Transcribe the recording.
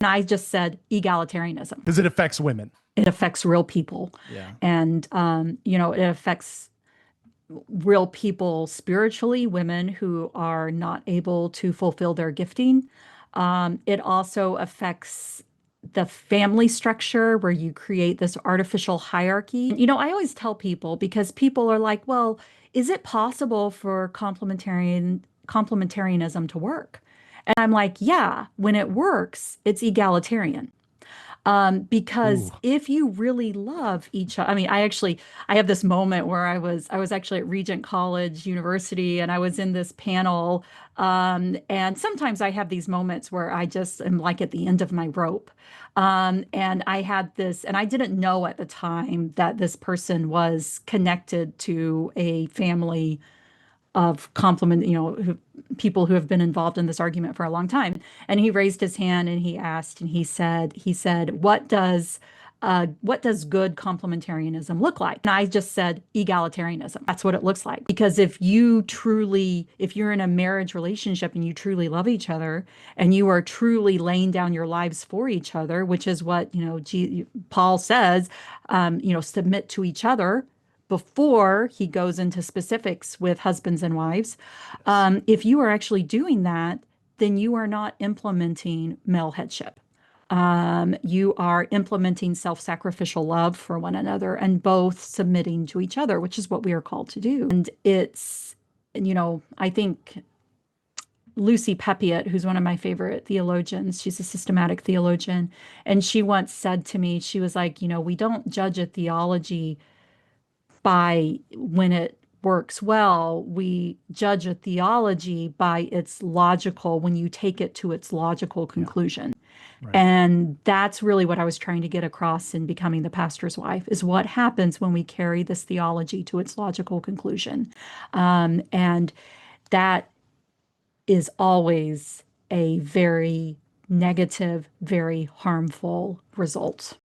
And I just said egalitarianism. Because it affects women. It affects real people. Yeah. And, it affects real people spiritually, women who are not able to fulfill their gifting. It also affects the family structure where you create this artificial hierarchy. I always tell people because people are like, well, is it possible for complementarianism to work? And I'm like, yeah, when it works, it's egalitarian. Because Ooh. if you really love each other, I have this moment where I was actually at Regent College University and I was in this panel. And sometimes I have these moments where I just am like at the end of my rope. And I had this, and I didn't know at the time that this person was connected to a family of people who have been involved in this argument for a long time. And he raised his hand and he asked, and he said, what does good complementarianism look like? And I just said egalitarianism. That's what it looks like. Because if you're in a marriage relationship and you truly love each other and you are truly laying down your lives for each other, which is what, Paul says, submit to each other before he goes into specifics with husbands and wives. Yes. If you are actually doing that, then you are not implementing male headship. You are implementing self-sacrificial love for one another and both submitting to each other, which is what we are called to do. And I think Lucy Peppiatt, who's one of my favorite theologians, she's a systematic theologian, and she once said to me, she was like, we don't judge a theology by when it works well. We judge a theology by its logical, when you take it to its logical Yeah. conclusion. Right. And that's really what I was trying to get across in becoming the pastor's wife is what happens when we carry this theology to its logical conclusion. And that is always a very negative, very harmful result.